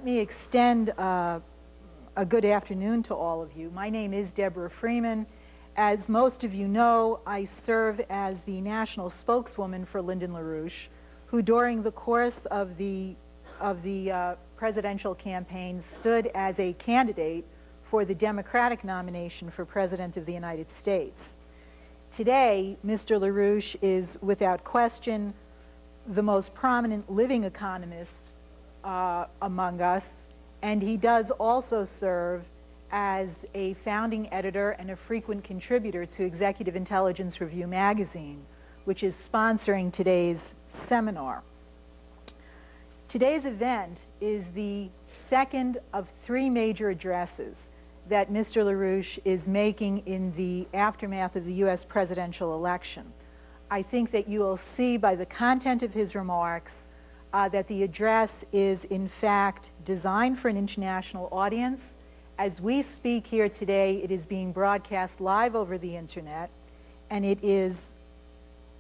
Let me extend a good afternoon to all of you. My name is Deborah Freeman. As most of you know, I serve as the national spokeswoman for Lyndon LaRouche, who during the course of the presidential campaign stood as a candidate for the Democratic nomination for President of the United States. Today, Mr. LaRouche is, without question, the most prominent living economist among us, and he does also serve as a founding editor and a frequent contributor to Executive Intelligence Review magazine, which is sponsoring today's seminar. Today's event is the second of three major addresses that Mr. LaRouche is making in the aftermath of the U.S. presidential election. I think that you will see by the content of his remarks that the address is in fact designed for an international audience. As we speak here today, it is being broadcast live over the internet, and it is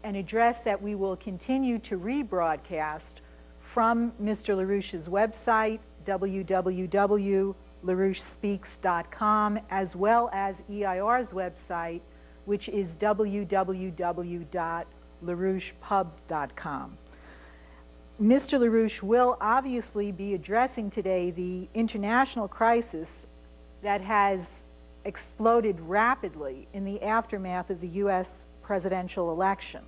an address that we will continue to rebroadcast from Mr. LaRouche's website, www.larouchespeaks.com, as well as EIR's website, which is www.larouchepubs.com. Mr. LaRouche will obviously be addressing today the international crisis that has exploded rapidly in the aftermath of the U.S. presidential election.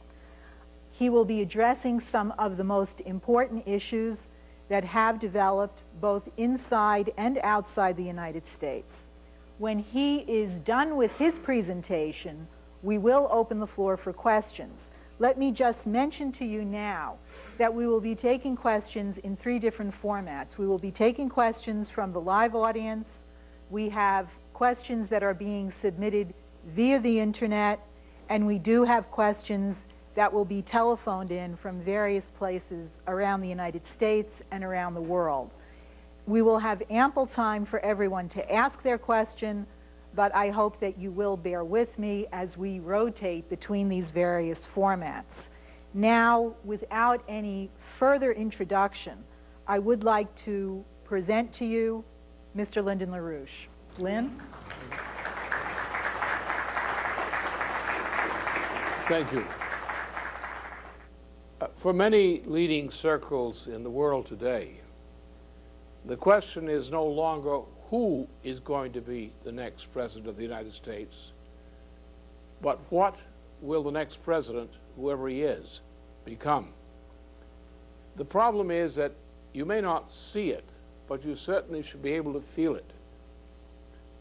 He will be addressing some of the most important issues that have developed both inside and outside the United States. When he is done with his presentation, we will open the floor for questions. Let me just mention to you now that we will be taking questions in three different formats. We will be taking questions from the live audience. We have questions that are being submitted via the internet, and we do have questions that will be telephoned in from various places around the United States and around the world. We will have ample time for everyone to ask their question, but I hope that you will bear with me as we rotate between these various formats. Now, without any further introduction, I would like to present to you Mr. Lyndon LaRouche. Lynn? Thank you. For many leading circles in the world today, the question is no longer who is going to be the next president of the United States, but what will the next president, whoever he is, become. The problem is that you may not see it, but you certainly should be able to feel it.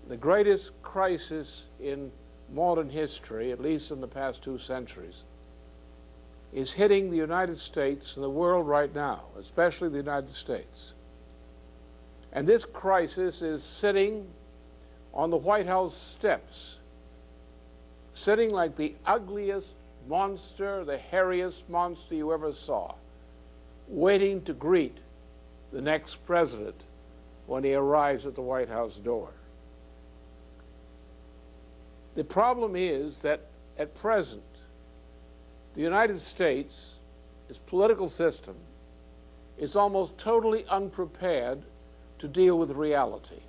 The greatest crisis in modern history, at least in the past 2 centuries, is hitting the United States and the world right now, especially the United States. And this crisis is sitting on the White House steps, sitting like the ugliest monster, the hairiest monster you ever saw, waiting to greet the next president when he arrives at the White House door. The problem is that at present, the United States, its political system, is almost totally unprepared to deal with reality.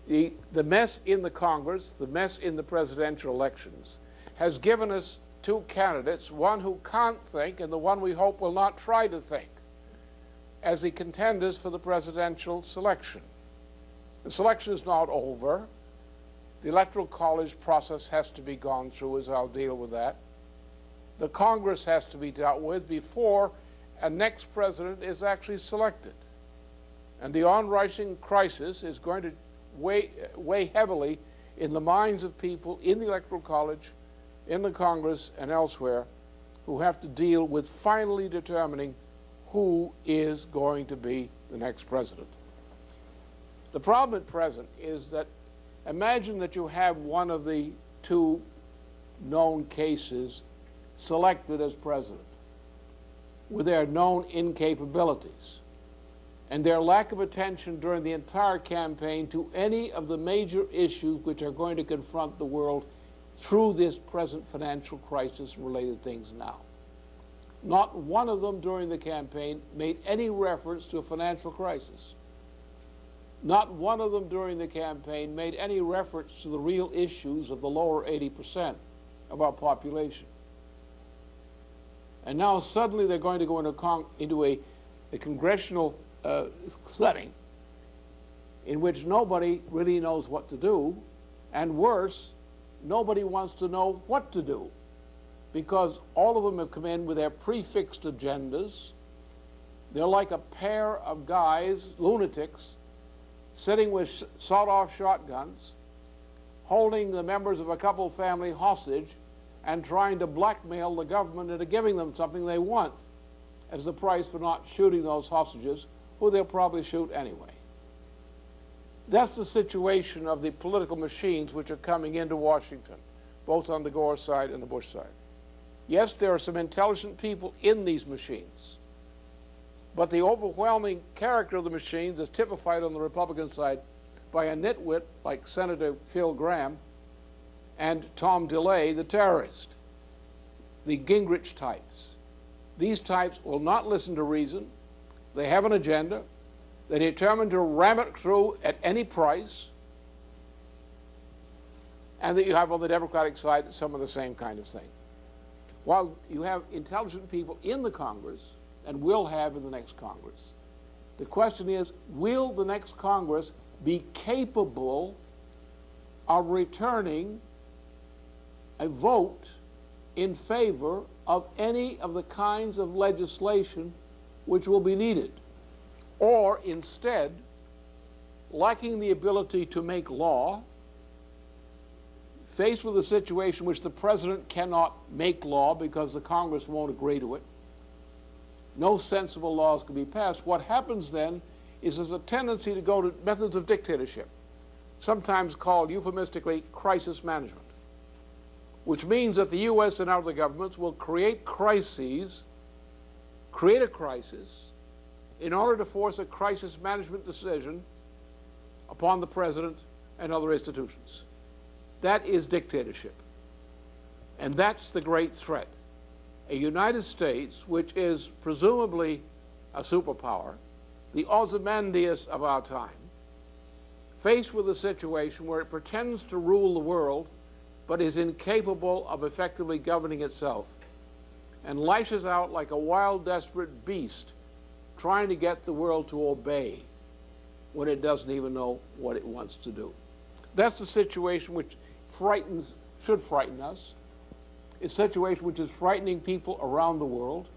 The mess in the Congress, the mess in the presidential elections, has given us 2 candidates, one who can't think and the one we hope will not try to think, as the contenders for the presidential selection. The selection is not over. The Electoral College process has to be gone through, as I'll deal with that. The Congress has to be dealt with before a next president is actually selected. And the on-rising crisis is going to weigh heavily in the minds of people in the Electoral College, in the Congress, and elsewhere, who have to deal with finally determining who is going to be the next president. The problem at present is that imagine that you have one of the 2 known cases selected as president with their known incapabilities and their lack of attention during the entire campaign to any of the major issues which are going to confront the world through this present financial crisis and related things now. Not one of them during the campaign made any reference to a financial crisis. Not one of them during the campaign made any reference to the real issues of the lower 80% of our population. And now suddenly they're going to go into a congressional setting in which nobody really knows what to do, and worse, nobody wants to know what to do, because all of them have come in with their prefixed agendas. They're like a pair of guys, lunatics, sitting with sawed-off shotguns, holding the members of a couple family hostage and trying to blackmail the government into giving them something they want as the price for not shooting those hostages, who they'll probably shoot anyway. That's the situation of the political machines which are coming into Washington, both on the Gore side and the Bush side. Yes, there are some intelligent people in these machines, but the overwhelming character of the machines is typified on the Republican side by a nitwit like Senator Phil Gramm and Tom DeLay, the terrorist, the Gingrich types. These types will not listen to reason. They have an agenda. They're determined to ram it through at any price. And that you have on the Democratic side some of the same kind of thing. While you have intelligent people in the Congress, and will have in the next Congress, the question is, will the next Congress be capable of returning a vote in favor of any of the kinds of legislation which will be needed? Or instead, lacking the ability to make law, faced with a situation which the president cannot make law because the Congress won't agree to it, no sensible laws can be passed, what happens then is there's a tendency to go to methods of dictatorship, sometimes called euphemistically crisis management, which means that the U.S. and other governments will create crises, create a crisis, in order to force a crisis management decision upon the president and other institutions. That is dictatorship. And that's the great threat. A United States, which is presumably a superpower, the Ozymandias of our time, faced with a situation where it pretends to rule the world but is incapable of effectively governing itself, and lashes out like a wild, desperate beast trying to get the world to obey when it doesn't even know what it wants to do. That's the situation which should frighten us. It's a situation which is frightening people around the world.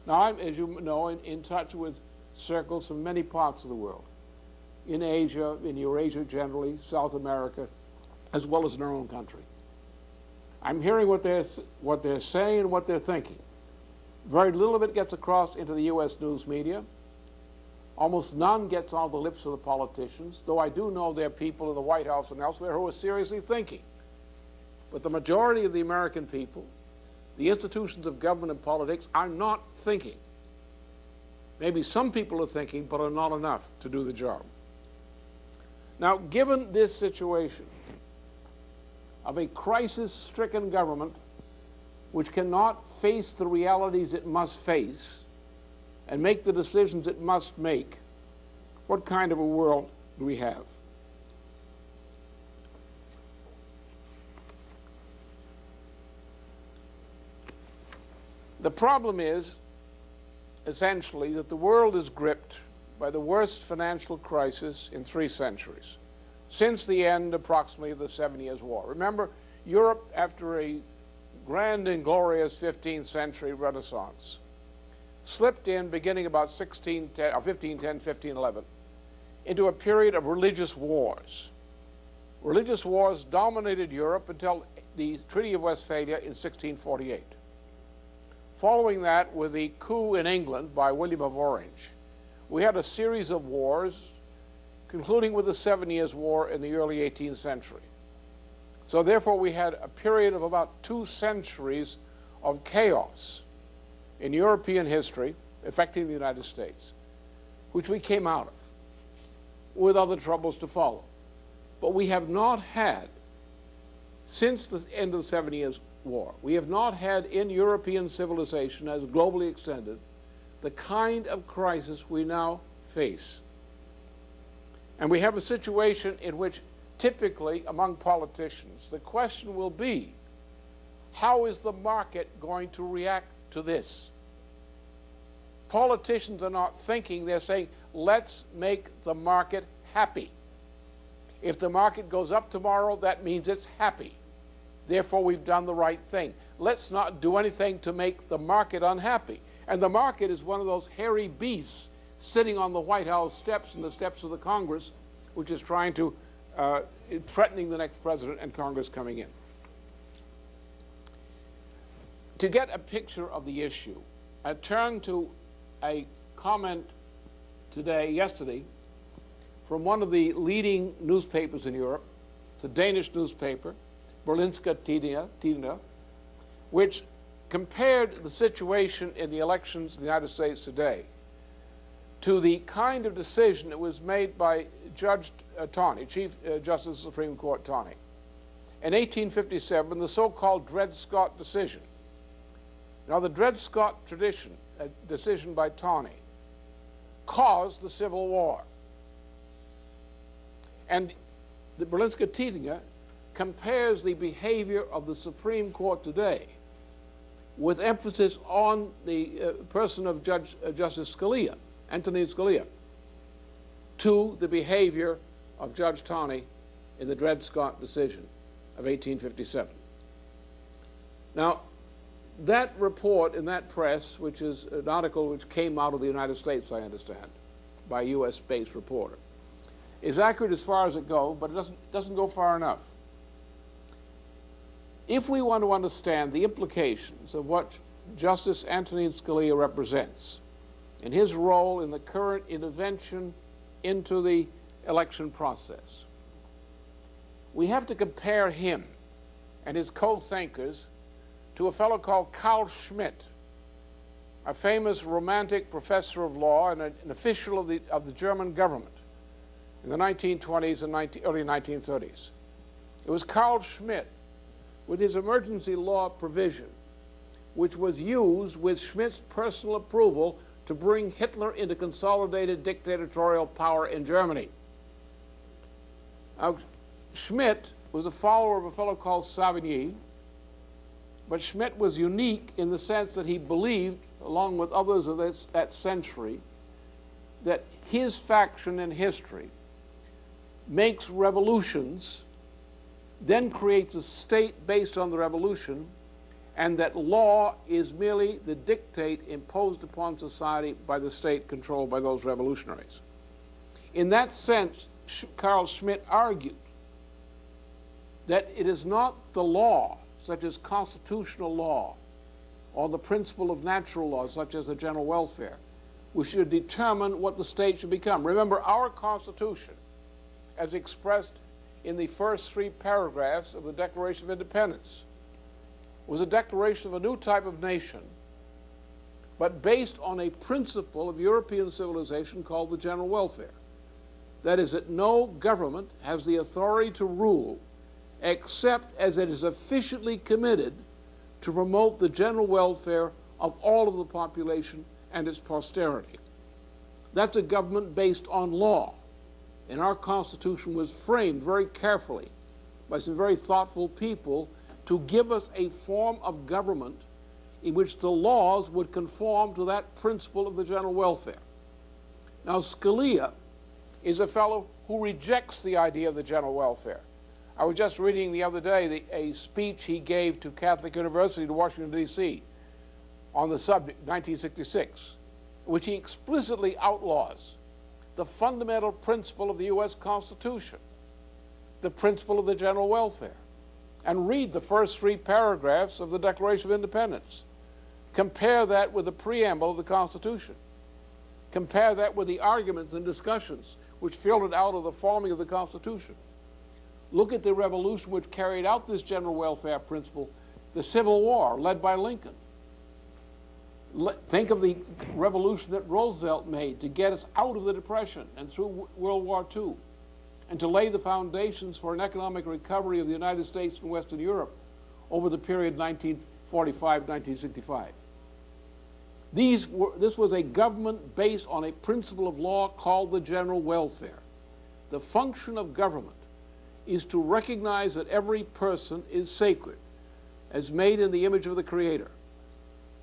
Now, I'm, as you know, in touch with circles from many parts of the world, in Asia, in Eurasia generally, South America, as well as in our own country. I'm hearing what they're saying and what they're thinking. Very little of it gets across into the U.S. news media. Almost none gets on the lips of the politicians, though I do know there are people in the White House and elsewhere who are seriously thinking. But the majority of the American people, the institutions of government and politics, are not thinking. Maybe some people are thinking, but are not enough to do the job. Now, given this situation of a crisis-stricken government which cannot face the realities it must face and make the decisions it must make, what kind of a world do we have? The problem is, essentially, that the world is gripped by the worst financial crisis in 3 centuries, since the end, approximately, of the 7 Years' War. Remember, Europe, after a grand and glorious 15th century Renaissance, slipped in, beginning about 1510, 1511, into a period of religious wars. Religious wars dominated Europe until the Treaty of Westphalia in 1648. Following that, with the coup in England by William of Orange, we had a series of wars, concluding with the 7 Years' War in the early 18th century. So therefore, we had a period of about 2 centuries of chaos in European history affecting the United States, which we came out of, with other troubles to follow. But we have not had, since the end of the 7 Years' war. We have not had in European civilization, as globally extended, the kind of crisis we now face. And we have a situation in which typically among politicians, the question will be, how is the market going to react to this? Politicians are not thinking, they're saying, let's make the market happy. If the market goes up tomorrow, that means it's happy. Therefore, we've done the right thing. Let's not do anything to make the market unhappy. And the market is one of those hairy beasts sitting on the White House steps and the steps of the Congress, which is trying to, threatening the next president and Congress coming in. To get a picture of the issue, I turned to a comment yesterday, from one of the leading newspapers in Europe. It's a Danish newspaper, Berlingske Tidende, which compared the situation in the elections in the United States today to the kind of decision that was made by Judge Taney, Chief Justice of the Supreme Court Taney, in 1857, the so-called Dred Scott decision. Now, the Dred Scott decision by Taney caused the Civil War. And the Berlingske Tidende compares the behavior of the Supreme Court today with emphasis on the person of Justice Scalia, Antonin Scalia, to the behavior of Judge Taney in the Dred Scott decision of 1857. Now, that report in that press, which is an article which came out of the United States, I understand, by a US-based reporter, is accurate as far as it goes, but it doesn't go far enough. If we want to understand the implications of what Justice Antonin Scalia represents in his role in the current intervention into the election process, we have to compare him and his co-thinkers to a fellow called Carl Schmitt, a famous romantic professor of law and an official of the German government in the 1920s and early 1930s. It was Carl Schmitt, with his emergency law provision, which was used with Schmitt's personal approval to bring Hitler into consolidated dictatorial power in Germany. Now, Schmitt was a follower of a fellow called Savigny, but Schmitt was unique in the sense that he believed, along with others of that century, that his faction in history makes revolutions, then creates a state based on the revolution, and that law is merely the dictate imposed upon society by the state controlled by those revolutionaries. In that sense, Carl Schmitt argued that it is not the law, such as constitutional law, or the principle of natural law, such as the general welfare, which should determine what the state should become. Remember, our Constitution, as expressed in the first 3 paragraphs of the Declaration of Independence, was a declaration of a new type of nation, but based on a principle of European civilization called the general welfare. That is, that no government has the authority to rule except as it is efficiently committed to promote the general welfare of all of the population and its posterity. That's a government based on law. And our Constitution was framed very carefully by some very thoughtful people to give us a form of government in which the laws would conform to that principle of the general welfare. Now, Scalia is a fellow who rejects the idea of the general welfare. I was just reading the other day a speech he gave to Catholic University in Washington, D.C. on the subject, 1966, which he explicitly outlaws the fundamental principle of the U.S. Constitution, the principle of the general welfare. And read the first 3 paragraphs of the Declaration of Independence. Compare that with the preamble of the Constitution. Compare that with the arguments and discussions which filtered out of the forming of the Constitution. Look at the revolution which carried out this general welfare principle, the Civil War, led by Lincoln. Think of the revolution that Roosevelt made to get us out of the Depression and through World War II, and to lay the foundations for an economic recovery of the United States and Western Europe, over the period 1945-1965. This was a government based on a principle of law called the general welfare. The function of government is to recognize that every person is sacred, as made in the image of the Creator.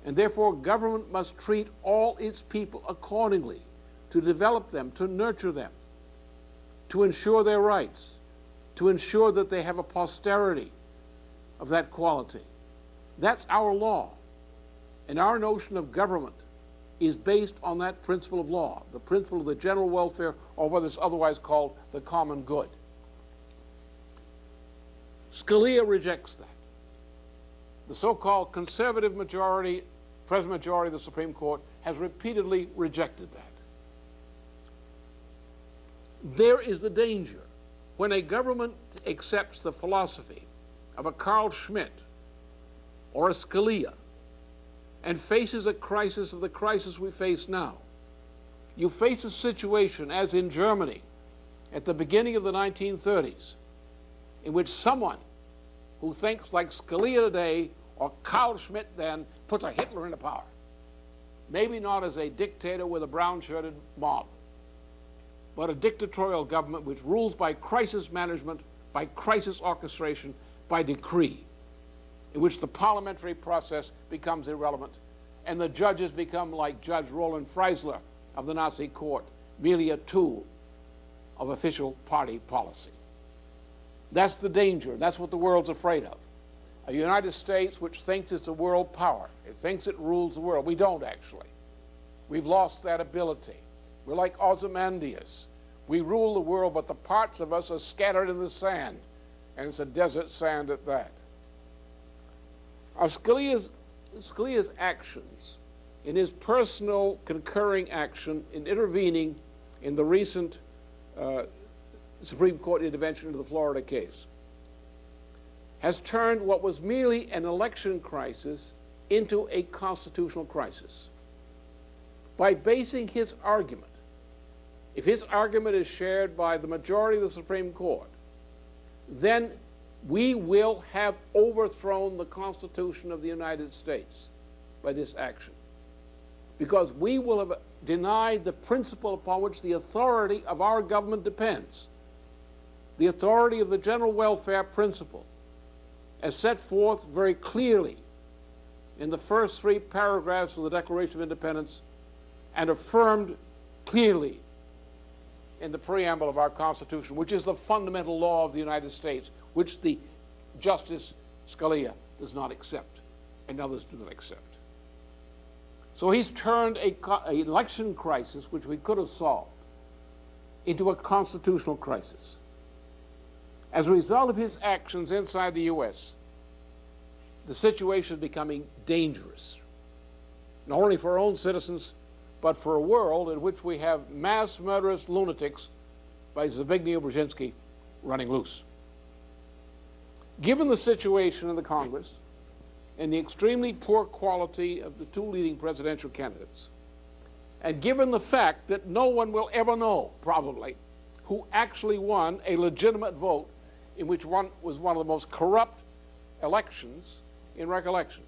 And therefore, government must treat all its people accordingly, to develop them, to nurture them, to ensure their rights, to ensure that they have a posterity of that quality. That's our law. And our notion of government is based on that principle of law, the principle of the general welfare, or what is otherwise called the common good. Scalia rejects that. The so-called conservative majority, present majority of the Supreme Court, has repeatedly rejected that. There is the danger when a government accepts the philosophy of a Carl Schmitt or a Scalia and faces a crisis of the crisis we face now. You face a situation, as in Germany at the beginning of the 1930s, in which someone who thinks like Scalia today or Carl Schmitt then puts a Hitler into power. Maybe not as a dictator with a brown-shirted mob, but a dictatorial government which rules by crisis management, by crisis orchestration, by decree, in which the parliamentary process becomes irrelevant and the judges become like Judge Roland Freisler of the Nazi court, merely a tool of official party policy. That's the danger. That's what the world's afraid of. A United States which thinks it's a world power. It thinks it rules the world. We don't, actually. We've lost that ability. We're like Ozymandias. We rule the world, but the parts of us are scattered in the sand, and it's a desert sand at that. Scalia's actions, in his personal concurring action in intervening in the recent Supreme Court intervention into the Florida case, has turned what was merely an election crisis into a constitutional crisis. By basing his argument, if his argument is shared by the majority of the Supreme Court, then we will have overthrown the Constitution of the United States by this action, because we will have denied the principle upon which the authority of our government depends, the authority of the general welfare principle, as set forth very clearly in the first 3 paragraphs of the Declaration of Independence and affirmed clearly in the preamble of our Constitution, which is the fundamental law of the United States, which the Justice Scalia does not accept and others do not accept. So he's turned an election crisis, which we could have solved, into a constitutional crisis. As a result of his actions inside the U.S., the situation is becoming dangerous, not only for our own citizens, but for a world in which we have mass murderous lunatics by Zbigniew Brzezinski running loose. Given the situation in the Congress and the extremely poor quality of the 2 leading presidential candidates, and given the fact that no one will ever know, probably, who actually won a legitimate vote in which one was one of the most corrupt elections in recollection,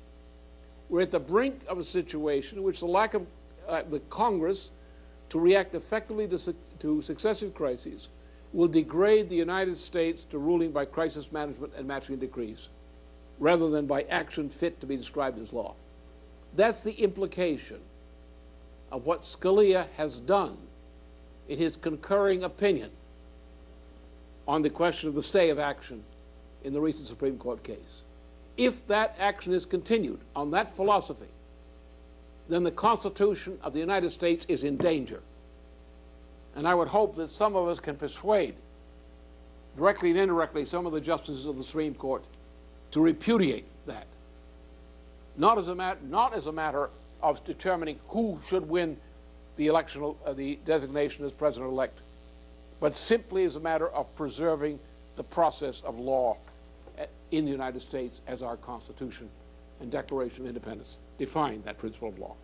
we're at the brink of a situation in which the lack of the Congress to react effectively to successive crises will degrade the United States to ruling by crisis management and matching decrees, rather than by action fit to be described as law. That's the implication of what Scalia has done in his concurring opinion on the question of the stay of action in the recent Supreme Court case. If that action is continued on that philosophy, then the Constitution of the United States is in danger. And I would hope that some of us can persuade, directly and indirectly, some of the justices of the Supreme Court to repudiate that. Not as a matter of determining who should win the election, the designation as president-elect, but simply as a matter of preserving the process of law in the United States as our Constitution and Declaration of Independence define that principle of law.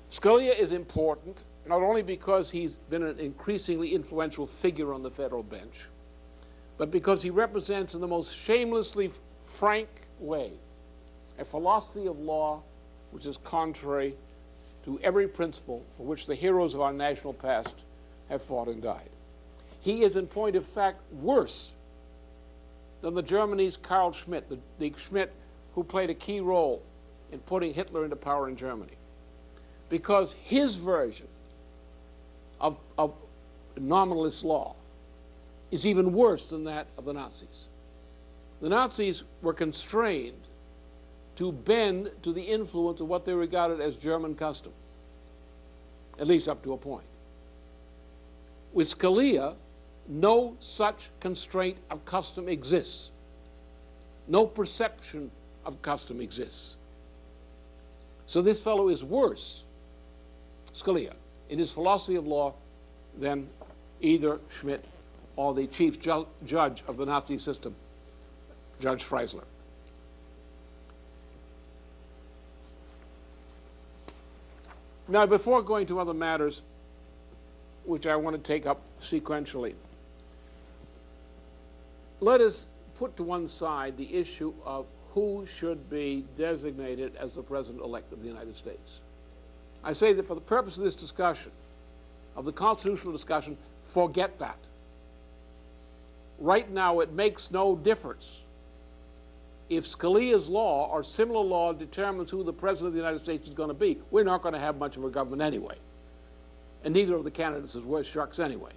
Scalia is important not only because he's been an increasingly influential figure on the federal bench, but because he represents in the most shamelessly frank way a philosophy of law which is contrary to every principle for which the heroes of our national past have fought and died. He is, in point of fact, worse than the Germany's Carl Schmitt, the Schmitt who played a key role in putting Hitler into power in Germany, because his version of nominalist law is even worse than that of the Nazis. The Nazis were constrained to bend to the influence of what they regarded as German custom, at least up to a point. With Scalia, no such constraint of custom exists. No perception of custom exists. So this fellow is worse, Scalia, in his philosophy of law than either Schmitt or the chief judge of the Nazi system, Judge Freisler. Now, before going to other matters, which I want to take up sequentially, let us put to one side the issue of who should be designated as the President-elect of the United States. I say that for the purpose of this discussion, of the constitutional discussion, forget that. Right now, it makes no difference if Scalia's law or similar law determines who the President of the United States is going to be. We're not going to have much of a government anyway. And neither of the candidates is worse sharks anyway.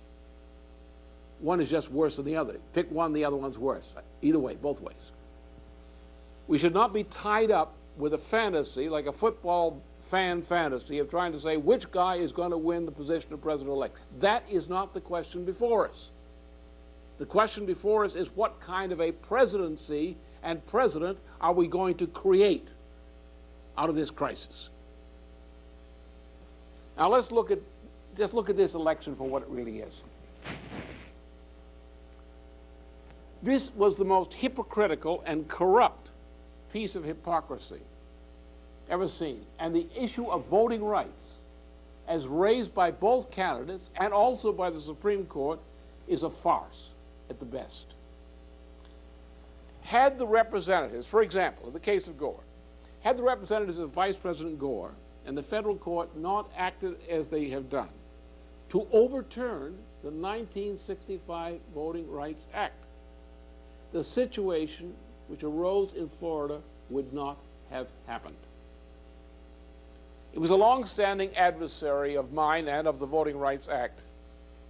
One is just worse than the other. Pick one, the other one's worse. Either way, both ways. We should not be tied up with a fantasy, like a football fan fantasy, of trying to say which guy is going to win the position of President-elect. That is not the question before us. The question before us is what kind of a presidency and president are we going to create out of this crisis? Now let's just look at this election for what it really is. This was the most hypocritical and corrupt piece of hypocrisy ever seen. And the issue of voting rights, as raised by both candidates and also by the Supreme Court, is a farce at the best. Had the representatives, for example, in the case of Gore, had the representatives of Vice President Gore and the federal court not acted as they have done to overturn the 1965 Voting Rights Act, the situation which arose in Florida would not have happened. It was a long-standing adversary of mine and of the Voting Rights Act,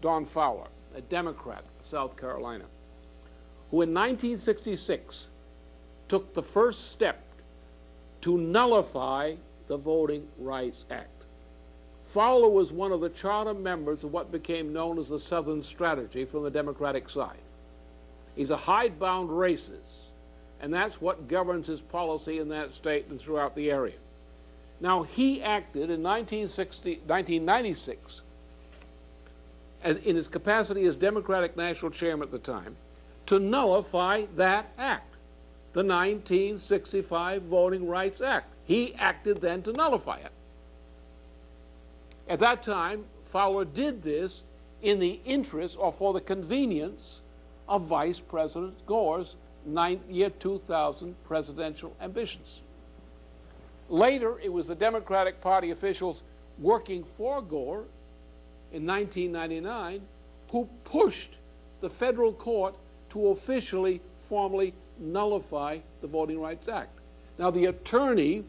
Don Fowler, a Democrat of South Carolina, who in 1966 took the first step to nullify the Voting Rights Act. Fowler was one of the charter members of what became known as the Southern Strategy from the Democratic side. He's a hidebound racist, and that's what governs his policy in that state and throughout the area. Now, he acted in 1996 in his capacity as Democratic National Chairman at the time to nullify that act, the 1965 Voting Rights Act. He acted then to nullify it. At that time, Fowler did this in the interest or for the convenience of Vice President Gore's year 2000 presidential ambitions. Later, it was the Democratic Party officials working for Gore in 1999 who pushed the federal court to officially, formally nullify the Voting Rights Act. Now, the attorney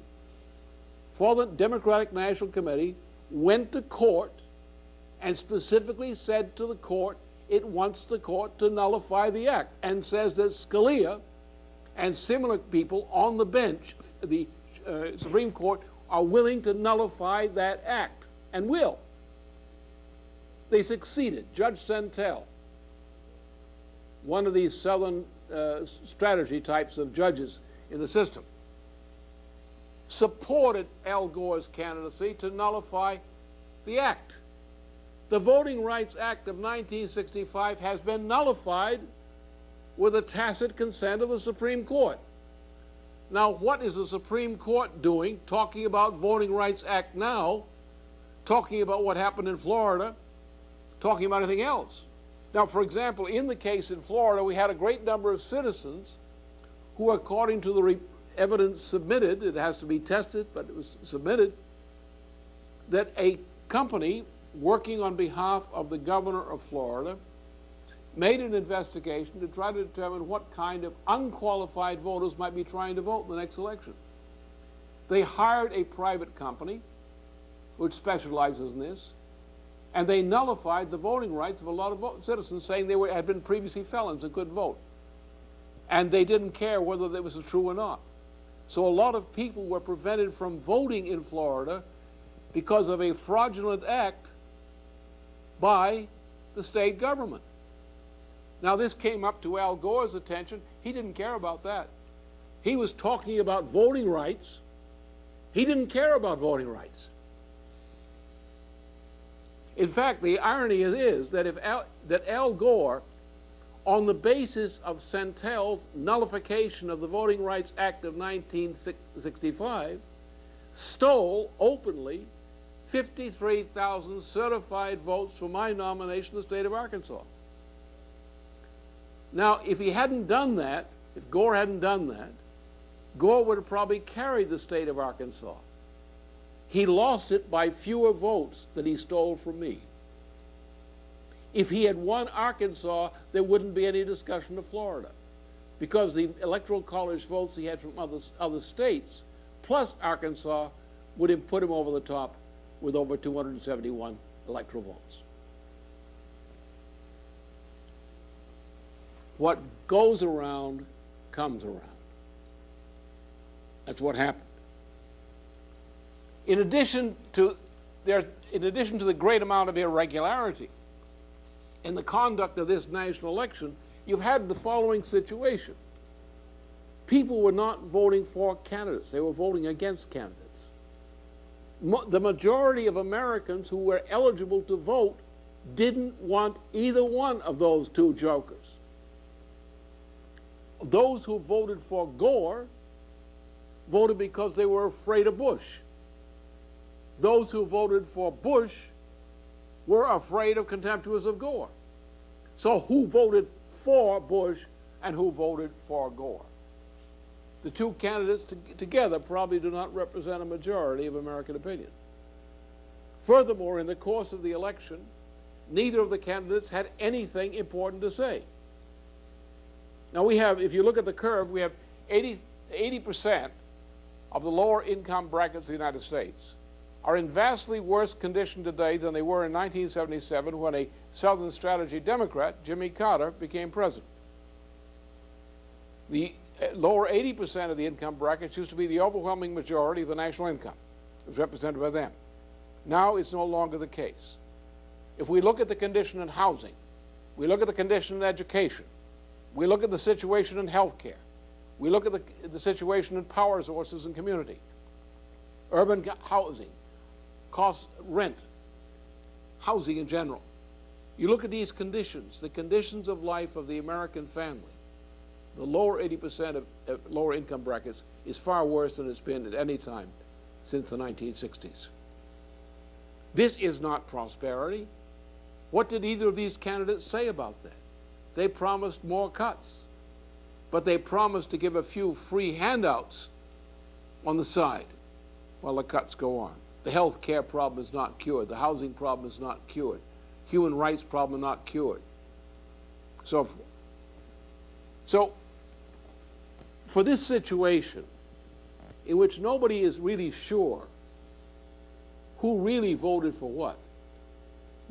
for the Democratic National Committee went to court and specifically said to the court it wants the court to nullify the act, and says that Scalia and similar people on the bench, the Supreme Court, are willing to nullify that act, and will. They succeeded. Judge Sentell, one of these Southern strategy types of judges in the system, supported Al Gore's candidacy to nullify the act. The Voting Rights Act of 1965 has been nullified with the tacit consent of the Supreme Court. Now, what is the Supreme Court doing talking about Voting Rights Act now, talking about what happened in Florida, talking about anything else? Now, for example, in the case in Florida, we had a great number of citizens who, according to the evidence submitted, it has to be tested, but it was submitted, that a company working on behalf of the governor of Florida made an investigation to try to determine what kind of unqualified voters might be trying to vote in the next election. They hired a private company which specializes in this, and they nullified the voting rights of a lot of citizens, saying they had been previously felons and couldn't vote. And they didn't care whether that was true or not. So a lot of people were prevented from voting in Florida because of a fraudulent act by the state government. Now, this came up to Al Gore's attention. He didn't care about that. He was talking about voting rights. He didn't care about voting rights. In fact, the irony is that Al Gore, on the basis of Santel's nullification of the Voting Rights Act of 1965, stole openly 53,000 certified votes for my nomination in the state of Arkansas. Now, if he hadn't done that, if Gore hadn't done that, Gore would have probably carried the state of Arkansas. He lost it by fewer votes that he stole from me. If he had won Arkansas, there wouldn't be any discussion of Florida, because the Electoral College votes he had from other states, plus Arkansas, would have put him over the top with over 271 electoral votes. What goes around comes around. That's what happened. In addition to the great amount of irregularity in the conduct of this national election, you've had the following situation. People were not voting for candidates. They were voting against candidates. The majority of Americans who were eligible to vote didn't want either one of those two jokers. Those who voted for Gore voted because they were afraid of Bush. Those who voted for Bush were afraid or contemptuous of Gore. So who voted for Bush and who voted for Gore? The two candidates together probably do not represent a majority of American opinion. Furthermore, in the course of the election, neither of the candidates had anything important to say. Now we have, if you look at the curve, we have 80% of the lower income brackets of the United States are in vastly worse condition today than they were in 1977 when a Southern strategy Democrat, Jimmy Carter, became president. The lower 80% of the income brackets used to be the overwhelming majority of the national income. It was represented by them. Now it's no longer the case. If we look at the condition in housing, we look at the condition in education, we look at the situation in health care, we look at the situation in power sources and community, urban housing, cost, rent, housing in general. You look at these conditions, the conditions of life of the American family, the lower 80% of lower income brackets is far worse than it's been at any time since the 1960s. This is not prosperity. What did either of these candidates say about that? They promised more cuts, but they promised to give a few free handouts on the side while the cuts go on. The health care problem is not cured. The housing problem is not cured. Human rights problem is not cured. So for this situation in which nobody is really sure who really voted for what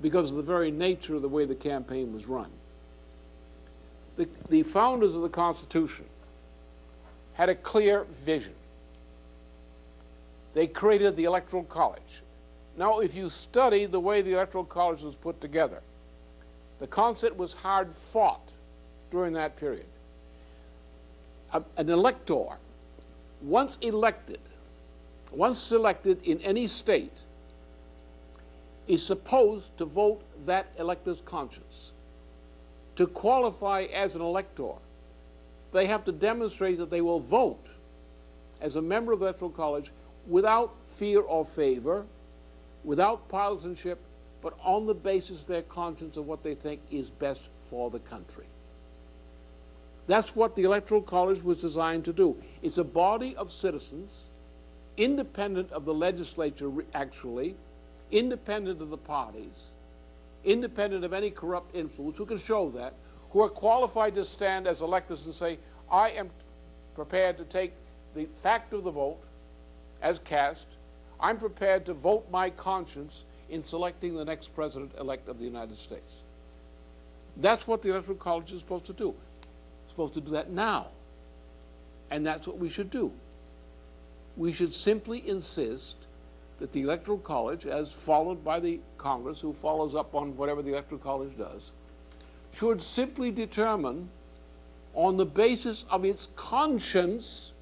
because of the very nature of the way the campaign was run, the founders of the Constitution had a clear vision. They created the Electoral College. Now, if you study the way the Electoral College was put together, the concept was hard fought during that period. An elector, once selected in any state, is supposed to vote that elector's conscience. To qualify as an elector, they have to demonstrate that they will vote as a member of the Electoral College without fear or favor, without partisanship, but on the basis of their conscience of what they think is best for the country. That's what the Electoral College was designed to do. It's a body of citizens, independent of the legislature actually, independent of the parties, independent of any corrupt influence, who can show that, who are qualified to stand as electors and say, I am prepared to take the fact of the vote as cast. I'm prepared to vote my conscience in selecting the next president-elect of the United States. That's what the Electoral College is supposed to do. It's supposed to do that now. And that's what we should do. We should simply insist that the Electoral College, as followed by the Congress, who follows up on whatever the Electoral College does, should simply determine, on the basis of its conscience,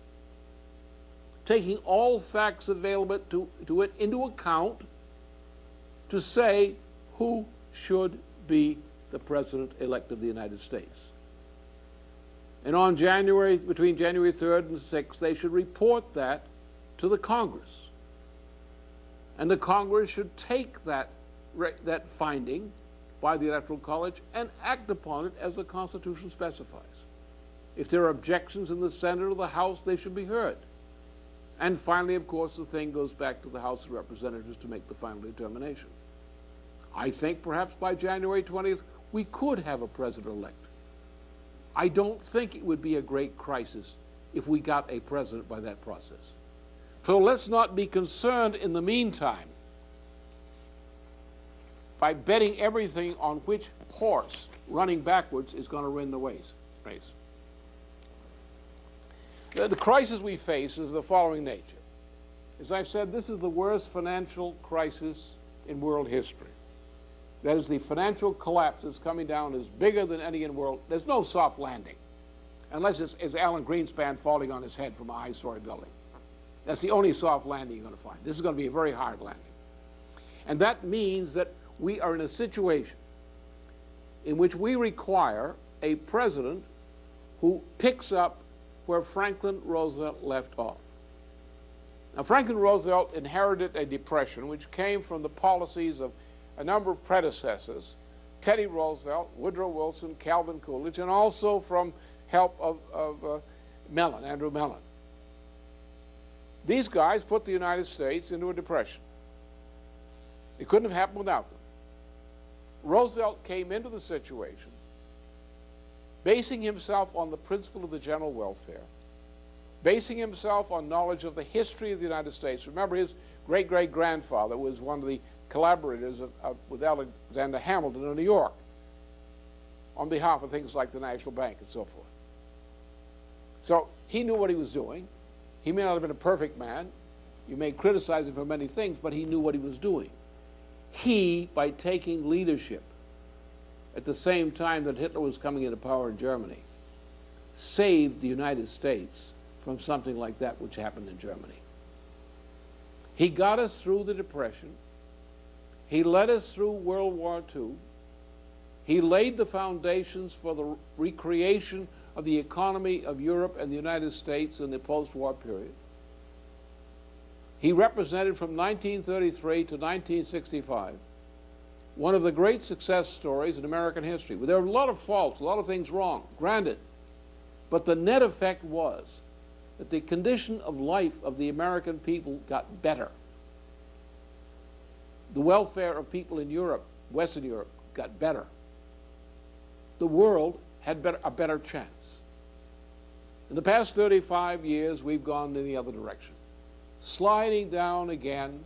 taking all facts available to it into account, to say who should be the President-elect of the United States. And on between January 3rd and 6th, they should report that to the Congress. And the Congress should take that finding by the Electoral College and act upon it as the Constitution specifies. If there are objections in the Senate or the House, they should be heard. And finally, of course, the thing goes back to the House of Representatives to make the final determination. I think perhaps by January 20th, we could have a president-elect. I don't think it would be a great crisis if we got a president by that process. So let's not be concerned in the meantime by betting everything on which horse running backwards is going to win the race. The crisis we face is of the following nature. As I said, this is the worst financial crisis in world history. That is, the financial collapse that's coming down is bigger than any in the world. There's no soft landing, unless it's Alan Greenspan falling on his head from a high-story building. That's the only soft landing you're going to find. This is going to be a very hard landing. And that means that we are in a situation in which we require a president who picks up where Franklin Roosevelt left off. Now, Franklin Roosevelt inherited a depression which came from the policies of a number of predecessors, Teddy Roosevelt, Woodrow Wilson, Calvin Coolidge, and also from help of Andrew Mellon. These guys put the United States into a depression. It couldn't have happened without them. Roosevelt came into the situation basing himself on the principle of the general welfare, basing himself on knowledge of the history of the United States. Remember, his great-great-grandfather was one of the collaborators with Alexander Hamilton in New York on behalf of things like the National Bank and so forth. So he knew what he was doing. He may not have been a perfect man. You may criticize him for many things, but he knew what he was doing. He, by taking leadership at the same time that Hitler was coming into power in Germany, saved the United States from something like that which happened in Germany. He got us through the Depression. He led us through World War II. He laid the foundations for the recreation of the economy of Europe and the United States in the post-war period. He represented from 1933 to 1965 one of the great success stories in American history. There were a lot of faults, a lot of things wrong, granted. But the net effect was that the condition of life of the American people got better. The welfare of people in Europe, Western Europe, got better. The world had a better chance. In the past 35 years, we've gone in the other direction, sliding down again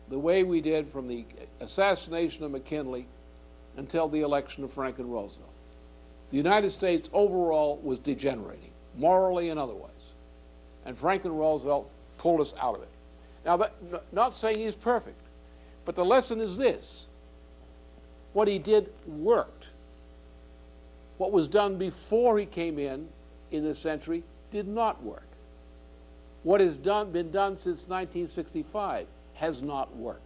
the way we did from the assassination of McKinley until the election of Franklin Roosevelt. The United States overall was degenerating, morally and otherwise. And Franklin Roosevelt pulled us out of it. Now, not saying he's perfect, but the lesson is this. What he did worked. What was done before he came in this century did not work. What has been done since 1965 has not worked.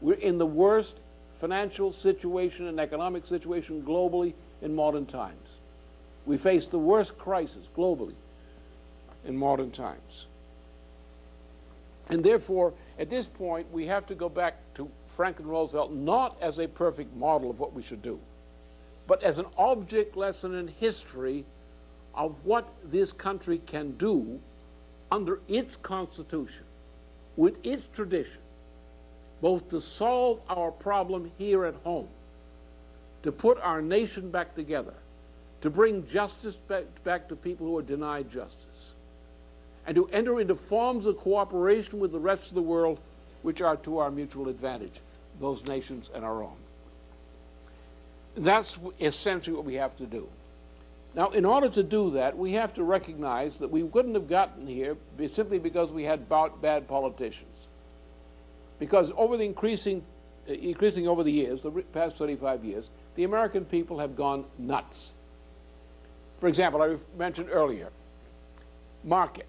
We're in the worst financial situation and economic situation globally in modern times. We face the worst crisis globally in modern times. And therefore, at this point, we have to go back to Franklin Roosevelt not as a perfect model of what we should do, but as an object lesson in history of what this country can do under its Constitution, with its tradition, both to solve our problem here at home, to put our nation back together, to bring justice back to people who are denied justice, and to enter into forms of cooperation with the rest of the world which are to our mutual advantage, those nations and our own. That's essentially what we have to do. Now, in order to do that, we have to recognize that we couldn't have gotten here simply because we had bad politicians. Because over the increasing over the years, the past 35 years, the American people have gone nuts. For example, I mentioned earlier, market.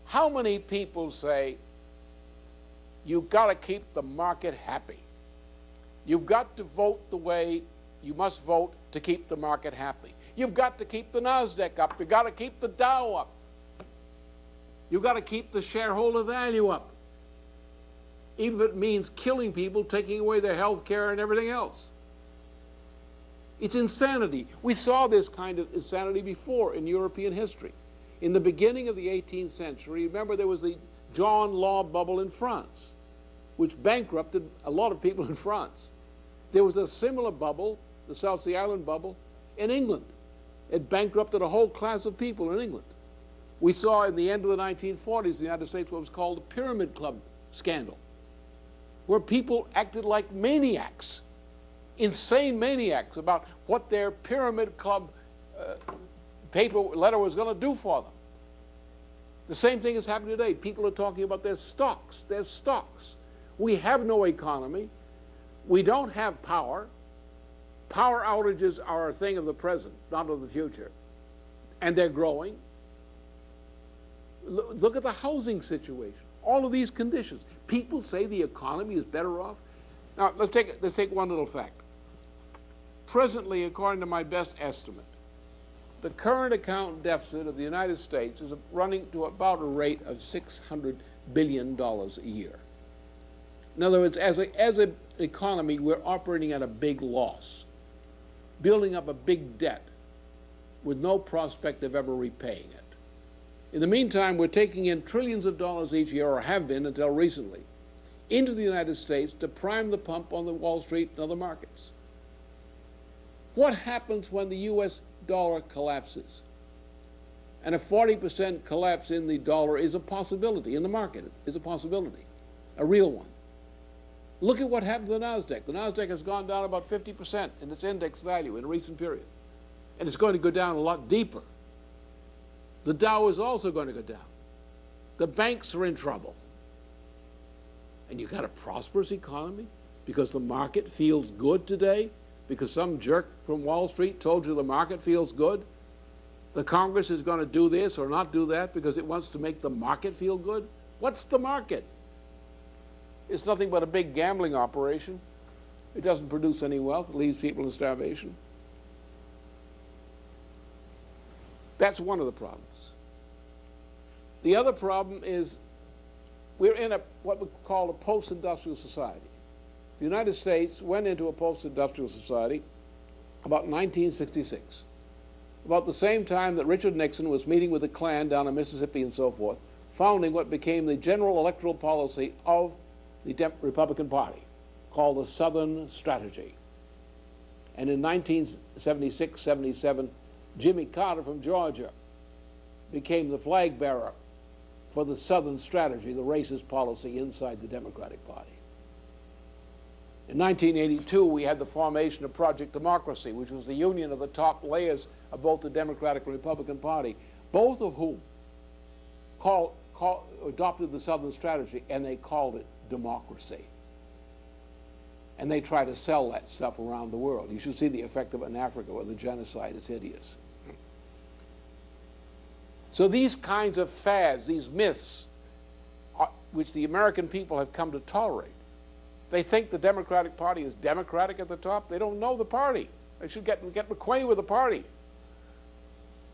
How many people say, you've got to keep the market happy? You've got to vote the way you must vote to keep the market happy. You've got to keep the NASDAQ up. You've got to keep the Dow up. You've got to keep the shareholder value up, even if it means killing people, taking away their health care and everything else. It's insanity. We saw this kind of insanity before in European history. In the beginning of the 18th century, remember there was the John Law bubble in France, which bankrupted a lot of people in France. There was a similar bubble, the South Sea Island bubble, in England. It bankrupted a whole class of people in England. We saw in the end of the 1940s in the United States what was called the Pyramid Club scandal, where people acted like maniacs, insane maniacs, about what their Pyramid Club letter was going to do for them. The same thing is happening today. People are talking about their stocks. Their stocks. We have no economy. We don't have power. Power outages are a thing of the present, not of the future. And they're growing. Look at the housing situation. All of these conditions. People say the economy is better off. Now, let's take one little fact. Presently, according to my best estimate, the current account deficit of the United States is running to about a rate of $600 billion a year. In other words, as an economy, we're operating at a big loss, building up a big debt with no prospect of ever repaying it. In the meantime, we're taking in trillions of dollars each year, or have been until recently, into the United States to prime the pump on the Wall Street and other markets. What happens when the U.S. dollar collapses? And a 40% collapse in the dollar is a possibility, in the market is a possibility, a real one. Look at what happened to the NASDAQ. The NASDAQ has gone down about 50% in its index value in a recent period. And it's going to go down a lot deeper. The Dow is also going to go down. The banks are in trouble. And you've got a prosperous economy because the market feels good today, because some jerk from Wall Street told you the market feels good. The Congress is going to do this or not do that because it wants to make the market feel good. What's the market? It's nothing but a big gambling operation. It doesn't produce any wealth. It leaves people in starvation. That's one of the problems. The other problem is we're in what we call a post-industrial society. The United States went into a post-industrial society about 1966, about the same time that Richard Nixon was meeting with the Klan down in Mississippi and so forth, founding what became the general electoral policy of the Republican Party, called the Southern Strategy. And in 1976-77, Jimmy Carter from Georgia became the flag bearer for the Southern Strategy, the racist policy inside the Democratic Party. In 1982, we had the formation of Project Democracy, which was the union of the top layers of both the Democratic and Republican Party, both of whom adopted the Southern Strategy, and they called it democracy. And they try to sell that stuff around the world. You should see the effect of it in Africa, where the genocide is hideous. So these kinds of fads, these myths, which the American people have come to tolerate, they think the Democratic Party is democratic at the top. They don't know the party. They should get acquainted with the party.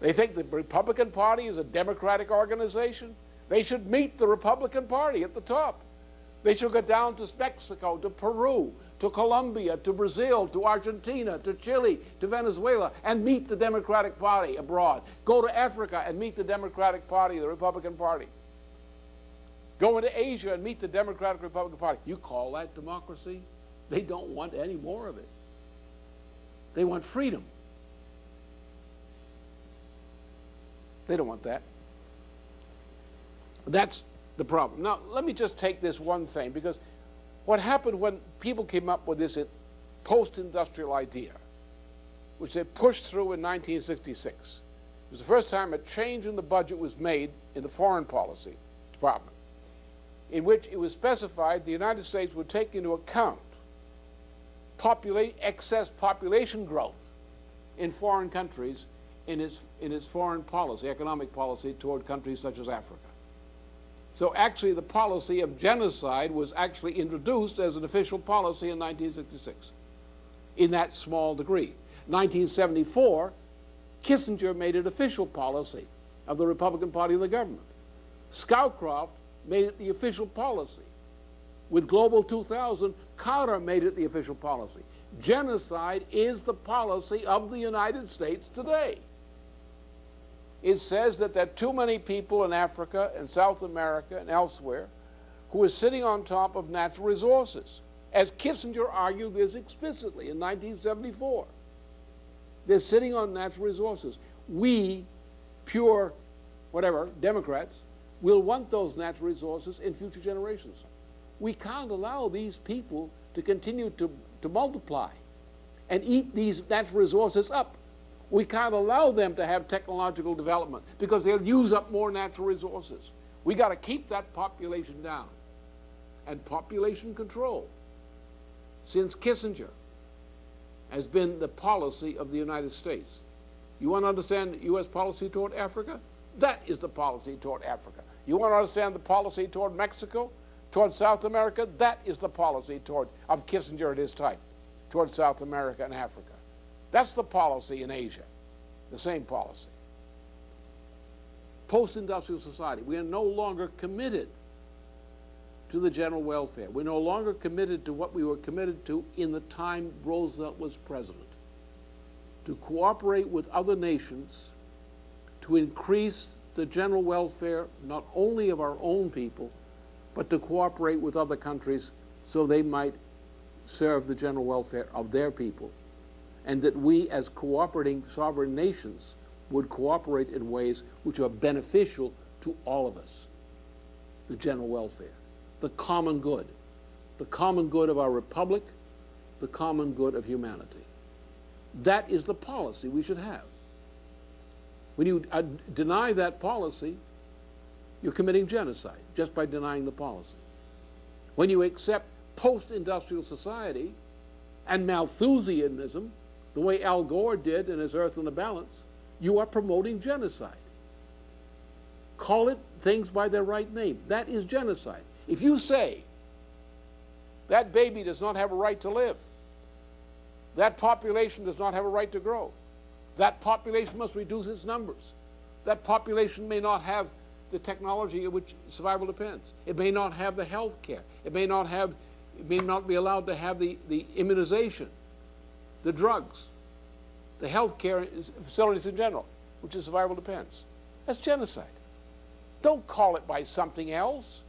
They think the Republican Party is a democratic organization. They should meet the Republican Party at the top. They should go down to Mexico, to Peru, to Colombia, to Brazil, to Argentina, to Chile, to Venezuela, and meet the Democratic Party abroad. Go to Africa and meet the Democratic Party, the Republican Party. Go into Asia and meet the Democratic Republican Party. You call that democracy? They don't want any more of it. They want freedom. They don't want that. That's the problem. Now, let me just take this one thing, because what happened when people came up with this post-industrial idea, which they pushed through in 1966, it was the first time a change in the budget was made in the Foreign Policy Department, in which it was specified the United States would take into account excess population growth in foreign countries in its foreign policy, economic policy toward countries such as Africa. So actually the policy of genocide was actually introduced as an official policy in 1966 in that small degree. 1974, Kissinger made it official policy of the Republican Party of the government. Scowcroft made it the official policy. With Global 2000, Carter made it the official policy. Genocide is the policy of the United States today. It says that there are too many people in Africa and South America and elsewhere who are sitting on top of natural resources, as Kissinger argued this explicitly in 1974. They're sitting on natural resources. We, pure, whatever, Democrats, will want those natural resources in future generations. We can't allow these people to continue to multiply and eat these natural resources up. We can't allow them to have technological development because they'll use up more natural resources. We got to keep that population down. And population control, since Kissinger, has been the policy of the United States. You want to understand U.S. policy toward Africa? That is the policy toward Africa. You want to understand the policy toward Mexico, toward South America? That is the policy of Kissinger at his time, toward South America and Africa. That's the policy in Asia, the same policy. Post-industrial society, we are no longer committed to the general welfare. We're no longer committed to what we were committed to in the time Roosevelt was president, to cooperate with other nations to increase the general welfare not only of our own people, but to cooperate with other countries so they might serve the general welfare of their people, and that we as cooperating sovereign nations would cooperate in ways which are beneficial to all of us. The general welfare, the common good of our republic, the common good of humanity. That is the policy we should have. When you deny that policy, you're committing genocide just by denying the policy. When you accept post-industrial society and Malthusianism, the way Al Gore did in his Earth on the Balance, you are promoting genocide. Call it things by their right name. That is genocide. If you say that baby does not have a right to live, that population does not have a right to grow, that population must reduce its numbers, that population may not have the technology on which survival depends, it may not have the health care, it may not be allowed to have the immunization, the drugs, the health care facilities in general, which is survival depends. That's genocide. Don't call it by something else.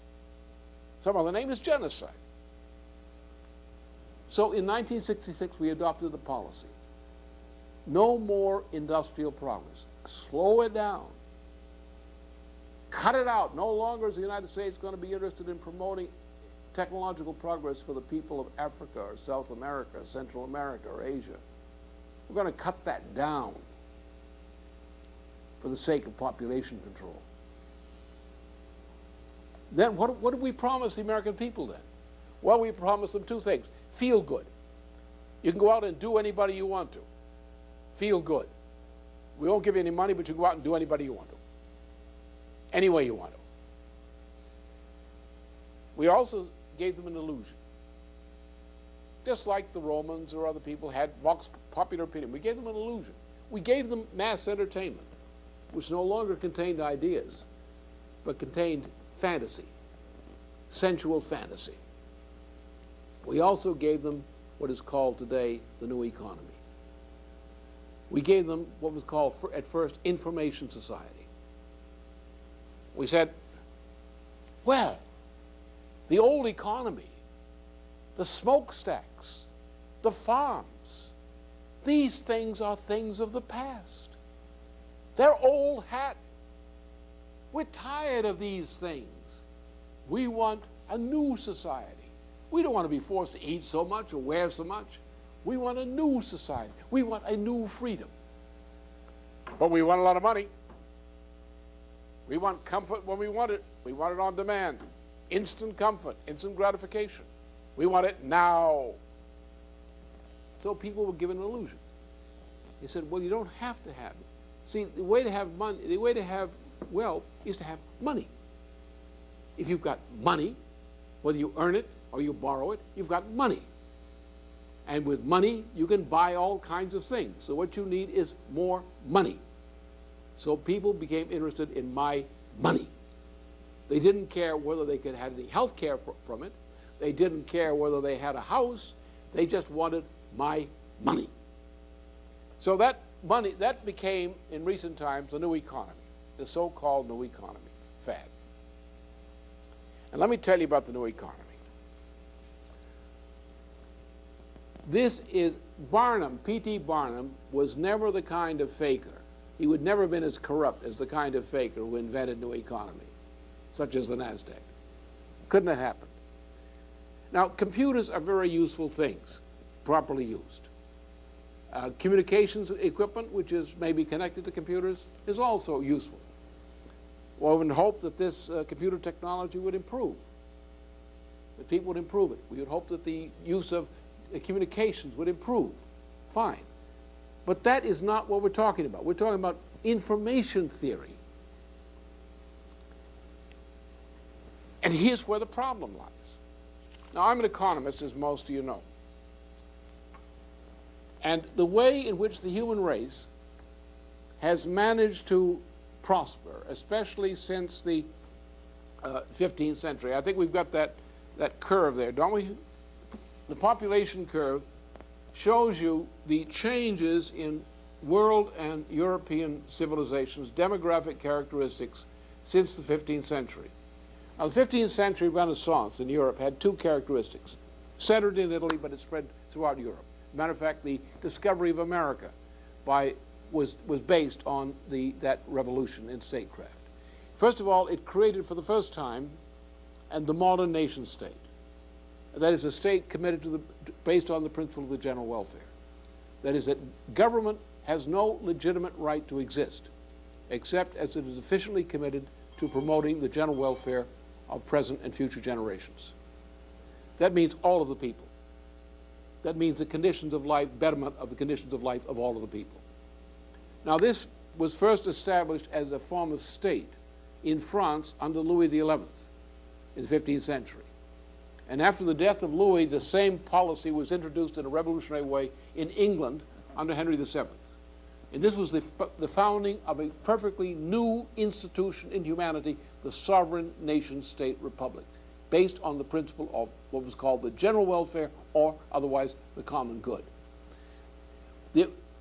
Some other name is genocide. So in 1966, we adopted the policy. No more industrial progress. Slow it down. Cut it out. No longer is the United States going to be interested in promoting technological progress for the people of Africa or South America, Central America, or Asia. We're going to cut that down for the sake of population control. Then what did we promise the American people then? Well, we promised them two things. Feel good. You can go out and do anybody you want to. Feel good. We won't give you any money, but you can go out and do anybody you want to. Any way you want to. We also gave them an illusion. Just like the Romans or other people had popular opinion. We gave them an illusion. We gave them mass entertainment, which no longer contained ideas, but contained fantasy. sensual fantasy. We also gave them what is called today the new economy. We gave them what was called at first information society. We said, well, the old economy, the smokestacks, the farms, these things are things of the past. They're old hat. We're tired of these things. We want a new society. We don't want to be forced to eat so much or wear so much. We want a new society. We want a new freedom. But we want a lot of money. We want comfort when we want it. We want it on demand. Instant comfort, instant gratification. We want it now. So people were given an illusion. They said, well, you don't have to have it. See, the way to have money, the way to have wealth is to have money. If you've got money, whether you earn it or you borrow it, you've got money. And with money, you can buy all kinds of things. So what you need is more money. So people became interested in my money. They didn't care whether they could have any health care from it. They didn't care whether they had a house. They just wanted my money. So that money, that became, in recent times, the new economy, the so-called new economy fad. And let me tell you about the new economy. This is Barnum, P.T. Barnum, was never the kind of faker. He would never have been as corrupt as the kind of faker who invented new economy, such as the NASDAQ. Couldn't have happened. Now, computers are very useful things, properly used. Communications equipment, which is maybe connected to computers, is also useful. One would hope that this computer technology would improve, that people would improve it. We would hope that the use of communications would improve. Fine. But that is not what we're talking about. We're talking about information theory. And here's where the problem lies. Now, I'm an economist, as most of you know. And the way in which the human race has managed to prosper, especially since the 15th century, I think we've got that curve there, don't we? The population curve shows you the changes in world and European civilizations, demographic characteristics since the 15th century. Now, the 15th century Renaissance in Europe had two characteristics, centered in Italy, but it spread throughout Europe. As a matter of fact, the discovery of America was based on that revolution in statecraft. First of all, it created for the first time the modern nation state. That is, a state committed to based on the principle of the general welfare. That is, that government has no legitimate right to exist, except as it is efficiently committed to promoting the general welfare of present and future generations. That means all of the people. That means the conditions of life, betterment of the conditions of life of all of the people. Now, this was first established as a form of state in France under Louis XI in the 15th century. And after the death of Louis, the same policy was introduced in a revolutionary way in England under Henry VII. And this was the founding of a perfectly new institution in humanity, the sovereign nation-state republic, based on the principle of what was called the general welfare, or otherwise the common good.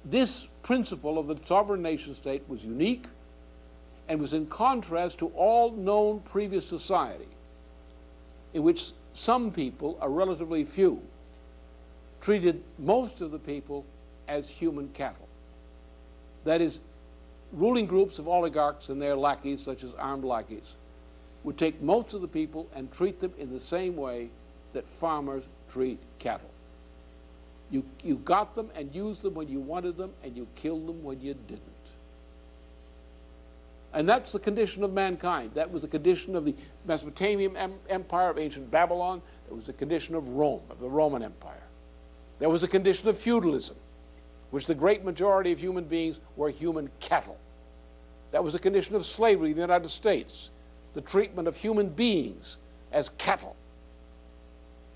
This principle of the sovereign nation-state was unique and was in contrast to all known previous society, in which some people, a relatively few, treated most of the people as human cattle. That is, ruling groups of oligarchs and their lackeys, such as armed lackeys, would take most of the people and treat them in the same way that farmers treat cattle. You got them and used them when you wanted them, and you killed them when you didn't. And that's the condition of mankind. That was the condition of the Mesopotamian Empire, of ancient Babylon. That was the condition of Rome, of the Roman Empire. There was a condition of feudalism, which the great majority of human beings were human cattle. That was a condition of slavery in the United States, the treatment of human beings as cattle.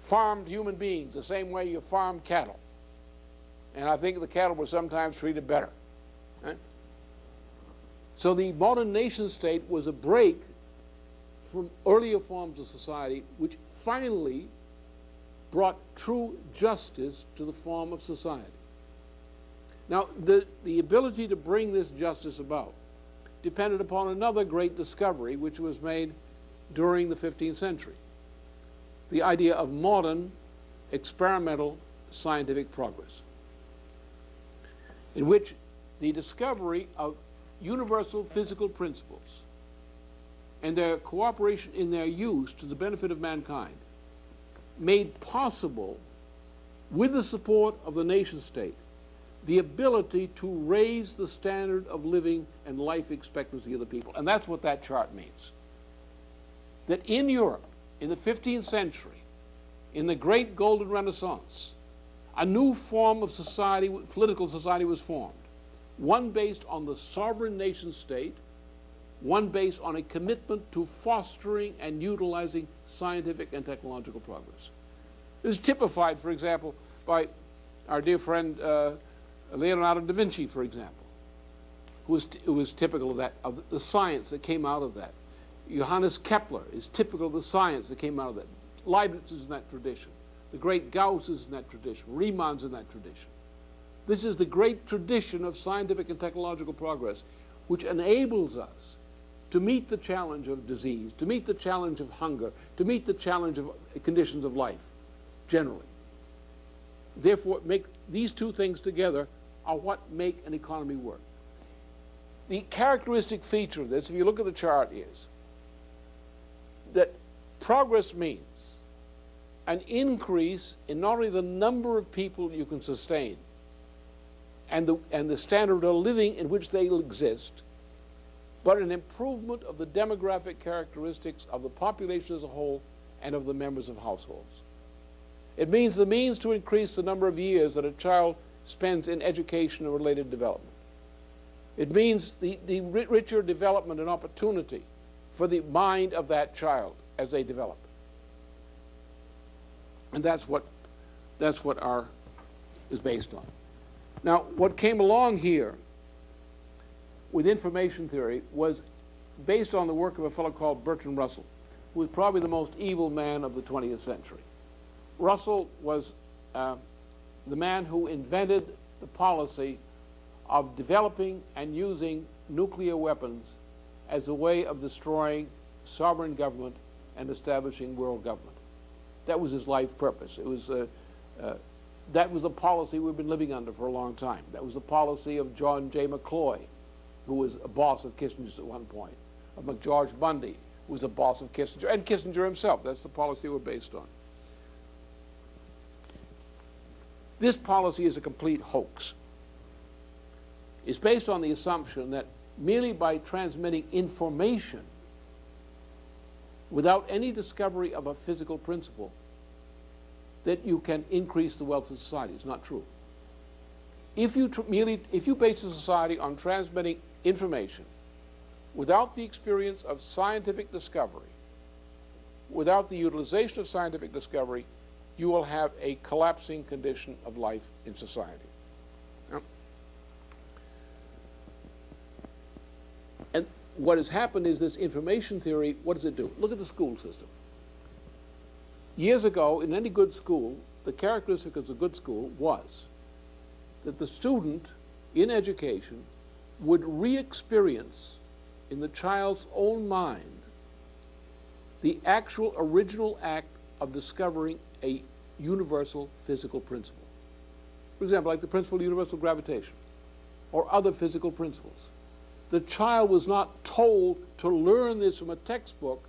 Farmed human beings the same way you farm cattle. And I think the cattle were sometimes treated better. Right? So the modern nation state was a break from earlier forms of society which finally brought true justice to the form of society. Now, the ability to bring this justice about depended upon another great discovery which was made during the 15th century, the idea of modern experimental scientific progress, in which the discovery of universal physical principles and their cooperation in their use to the benefit of mankind made possible, with the support of the nation state, the ability to raise the standard of living and life expectancy of the people. And that's what that chart means. That in Europe, in the 15th century, in the great Golden Renaissance, a new form of society, political society, was formed. One based on the sovereign nation state, one based on a commitment to fostering and utilizing scientific and technological progress. It is typified, for example, by our dear friend Leonardo da Vinci, for example, who was typical of that, of the science that came out of that. Johannes Kepler is typical of the science that came out of that. Leibniz is in that tradition. The great Gauss is in that tradition. Riemann's in that tradition. This is the great tradition of scientific and technological progress, which enables us to meet the challenge of disease, to meet the challenge of hunger, to meet the challenge of conditions of life, generally. Therefore, these two things together are what make an economy work. The characteristic feature of this, if you look at the chart, is that progress means an increase in not only the number of people you can sustain and the standard of living in which they exist, but an improvement of the demographic characteristics of the population as a whole and of the members of households. It means the means to increase the number of years that a child spends in education and related development. It means the richer development and opportunity for the mind of that child as they develop. And that's what our is based on. Now, what came along here with information theory was based on the work of a fellow called Bertrand Russell, who was probably the most evil man of the 20th century. Russell was the man who invented the policy of developing and using nuclear weapons as a way of destroying sovereign government and establishing world government. That was his life purpose. It was that was the policy we've been living under for a long time. That was the policy of John J. McCloy, who was a boss of Kissinger's at one point, of McGeorge Bundy, who was a boss of Kissinger, and Kissinger himself. That's the policy we're based on. This policy is a complete hoax. It's based on the assumption that merely by transmitting information without any discovery of a physical principle, that you can increase the wealth of society. It's not true. If you base a society on transmitting information without the experience of scientific discovery, without the utilization of scientific discovery, you will have a collapsing condition of life in society. And what has happened is this information theory, what does it do? Look at the school system. Years ago, in any good school, the characteristic of a good school was that the student in education would re-experience in the child's own mind the actual original act of discovering a universal physical principle. For example, like the principle of universal gravitation or other physical principles. The child was not told to learn this from a textbook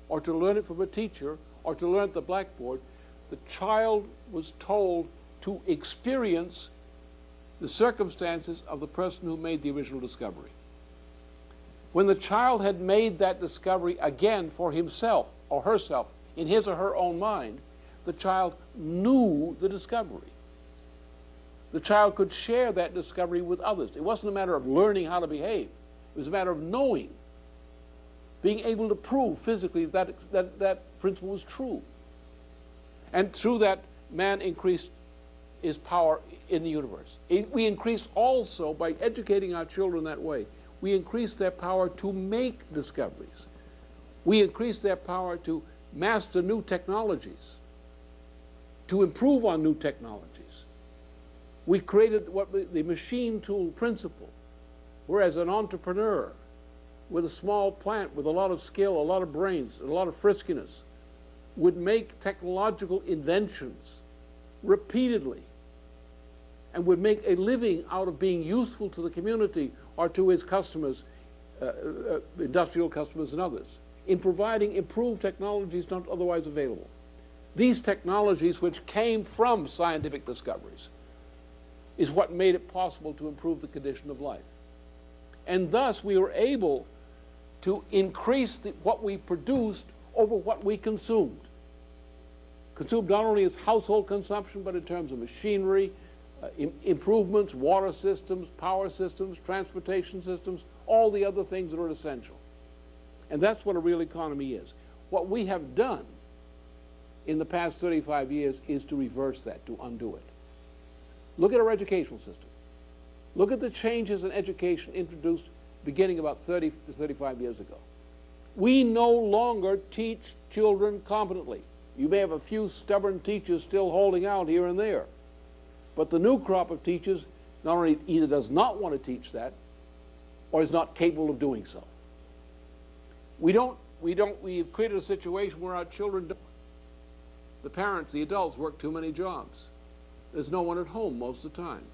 or to learn it from a teacher or to learn at the blackboard. The child was told to experience the circumstances of the person who made the original discovery. When the child had made that discovery again for himself or herself in his or her own mind, the child knew the discovery. The child could share that discovery with others. It wasn't a matter of learning how to behave. It was a matter of knowing, being able to prove physically that principle was true. And through that, man increased his power in the universe. We increase also, by educating our children that way, we increase their power to make discoveries. We increased their power to master new technologies, to improve on new technologies. We created what the machine tool principle, whereas an entrepreneur with a small plant with a lot of skill, a lot of brains, a lot of friskiness would make technological inventions repeatedly and would make a living out of being useful to the community or to his customers, industrial customers and others, in providing improved technologies not otherwise available. These technologies, which came from scientific discoveries, is what made it possible to improve the condition of life. And thus we were able to increase what we produced over what we consumed. Consumed not only as household consumption, but in terms of machinery, improvements, water systems, power systems, transportation systems, all the other things that are essential. And that's what a real economy is. What we have done in the past 35 years is to reverse that, to undo it. Look at our educational system. Look at the changes in education introduced beginning about 30 to 35 years ago. We no longer teach children competently. You may have a few stubborn teachers still holding out here and there. But the new crop of teachers not only either does not want to teach that or is not capable of doing so. We've created a situation where our children don't. The parents, the adults, work too many jobs. There's no one at home most of the time.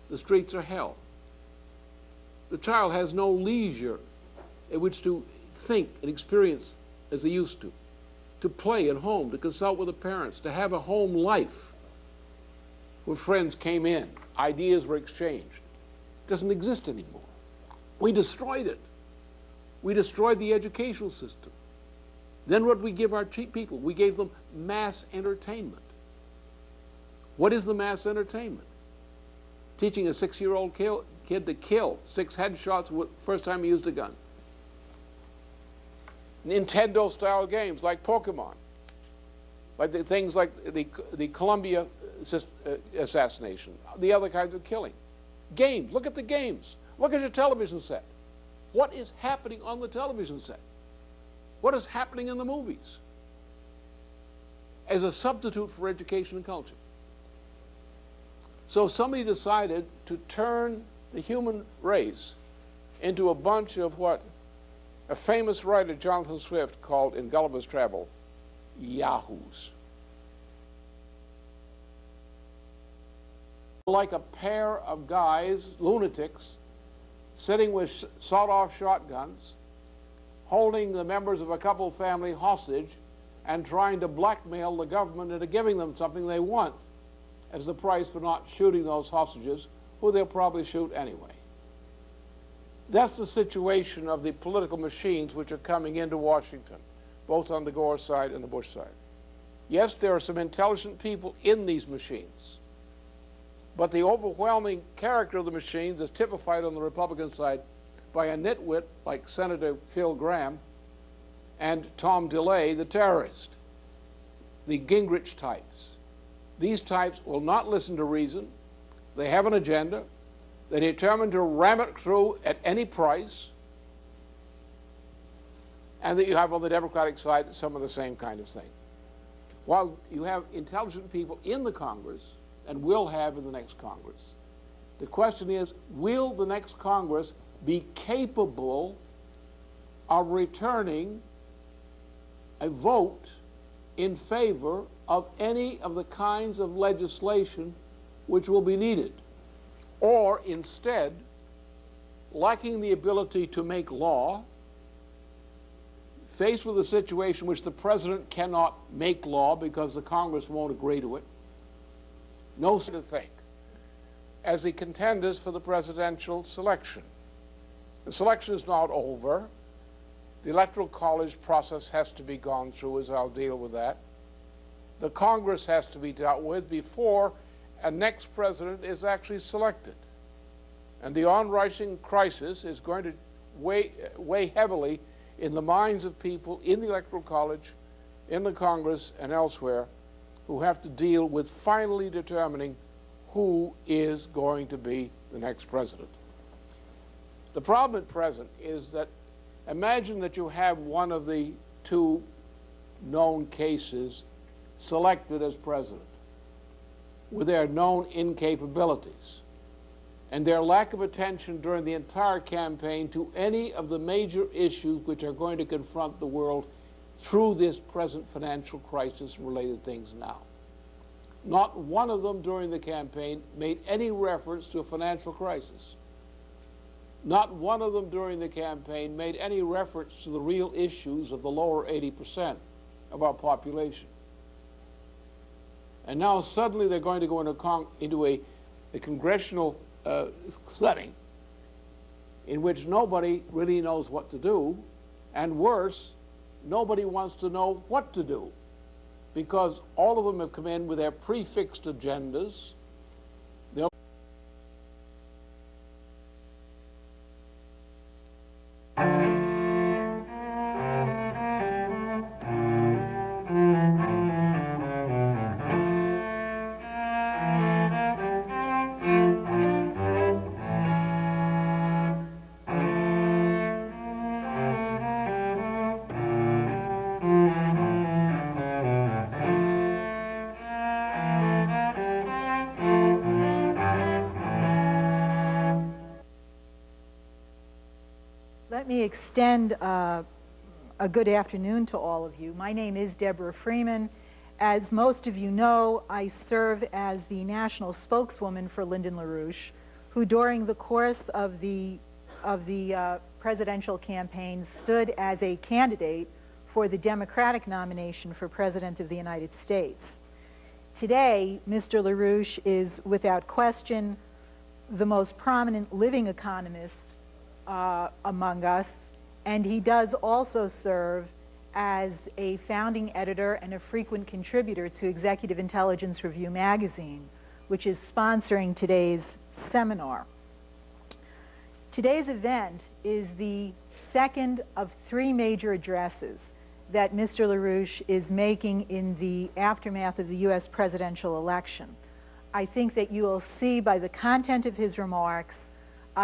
The streets are hell. The child has no leisure in which to think and experience as they used to play at home, to consult with the parents, to have a home life where friends came in, ideas were exchanged. It doesn't exist anymore. We destroyed it. We destroyed the educational system. Then what did we give our people? We gave them mass entertainment. What is the mass entertainment? Teaching a 6-year-old kid to kill 6 headshots the first time he used a gun. Nintendo-style games like Pokemon, like things like the Columbia assassination, the other kinds of killing. Games, look at the games. Look at your television set. What is happening on the television set? What is happening in the movies as a substitute for education and culture? So somebody decided to turn the human race into a bunch of what a famous writer, Jonathan Swift, called in Gulliver's Travel, yahoos. Like a pair of guys, lunatics, sitting with sawed-off shotguns, holding the members of a couple family hostage and trying to blackmail the government into giving them something they want as the price for not shooting those hostages, who they'll probably shoot anyway. That's the situation of the political machines which are coming into Washington, both on the Gore side and the Bush side. Yes, there are some intelligent people in these machines, but the overwhelming character of the machines is typified on the Republican side by a nitwit like Senator Phil Gramm and Tom DeLay, the terrorist, the Gingrich types. These types will not listen to reason. They have an agenda. They're determined to ram it through at any price. And that you have on the Democratic side some of the same kind of thing. While you have intelligent people in the Congress, and will have in the next Congress, the question is, will the next Congress be capable of returning a vote in favor of any of the kinds of legislation which will be needed? Or instead, lacking the ability to make law, faced with a situation which the president cannot make law because the Congress won't agree to it, no to think as the contenders for the presidential selection. The selection is not over. The Electoral College process has to be gone through, as I'll deal with that. The Congress has to be dealt with before a next president is actually selected. And the on-rising crisis is going to weigh heavily in the minds of people in the Electoral College, in the Congress, and elsewhere, who have to deal with finally determining who is going to be the next president. The problem at present is that Imagine that you have one of the two known cases selected as president with their known incapabilities and their lack of attention during the entire campaign to any of the major issues which are going to confront the world through this present financial crisis and related things now. Not one of them during the campaign made any reference to a financial crisis. Not one of them during the campaign made any reference to the real issues of the lower 80% of our population. And now suddenly they're going to go into a congressional setting in which nobody really knows what to do, and worse, nobody wants to know what to do, because all of them have come in with their prefixed agendas. Let me extend a good afternoon to all of you. My name is Deborah Freeman. As most of you know, I serve as the national spokeswoman for Lyndon LaRouche, who during the course of the presidential campaign stood as a candidate for the Democratic nomination for President of the United States. Today, Mr. LaRouche is without question the most prominent living economist among us, and he does also serve as a founding editor and a frequent contributor to Executive Intelligence Review magazine, which is sponsoring today's seminar. Today's event is the second of three major addresses that Mr. LaRouche is making in the aftermath of the U.S. presidential election. I think that you will see by the content of his remarks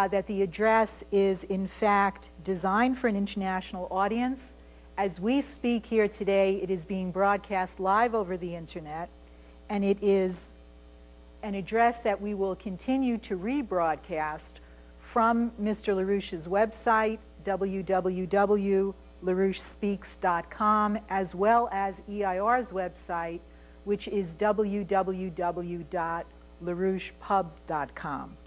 that the address is in fact designed for an international audience. As we speak here today, it is being broadcast live over the internet, and it is an address that we will continue to rebroadcast from Mr. LaRouche's website, www.larouchespeaks.com, as well as EIR's website, which is www.larouchepubs.com.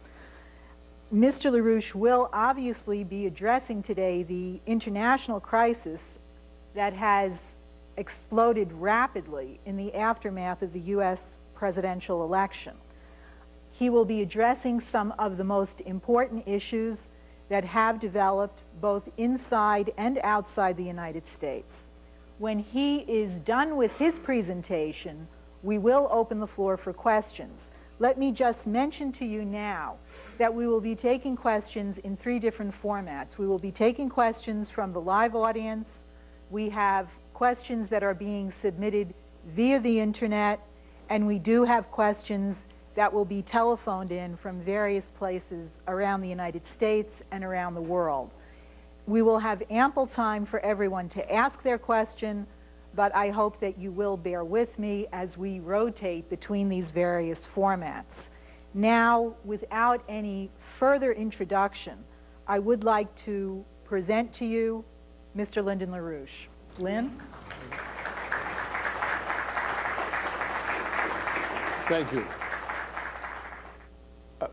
Mr. LaRouche will obviously be addressing today the international crisis that has exploded rapidly in the aftermath of the U.S. presidential election. He will be addressing some of the most important issues that have developed both inside and outside the United States. When he is done with his presentation, we will open the floor for questions. Let me just mention to you now that we will be taking questions in three different formats. We will be taking questions from the live audience. We have questions that are being submitted via the internet, and we do have questions that will be telephoned in from various places around the United States and around the world. We will have ample time for everyone to ask their question, but I hope that you will bear with me as we rotate between these various formats. Now, without any further introduction, I would like to present to you Mr. Lyndon LaRouche. Lynn? Thank you.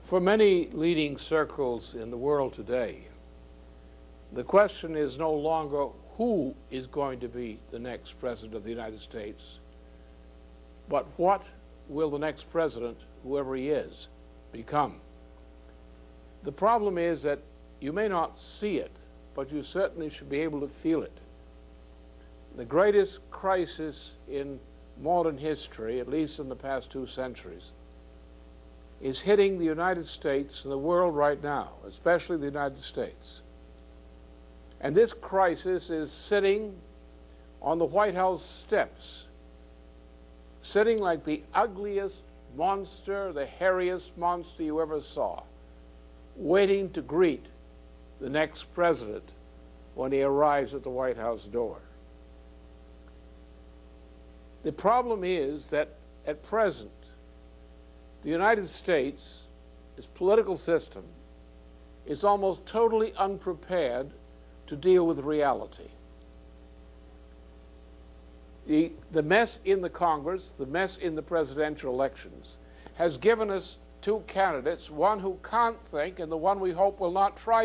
For many leading circles in the world today, the question is no longer who is going to be the next president of the United States, but what will the next president, whoever he is, become. The problem is that you may not see it, but you certainly should be able to feel it. The greatest crisis in modern history, at least in the past 2 centuries, is hitting the United States and the world right now, especially the United States. And this crisis is sitting on the White House steps, sitting like the ugliest monster, the hairiest monster you ever saw, waiting to greet the next president when he arrives at the White House door. The problem is that at present, the United States, its political system, is almost totally unprepared to deal with reality. The mess in the Congress, the mess in the presidential elections, has given us two candidates, one who can't think and the one we hope will not try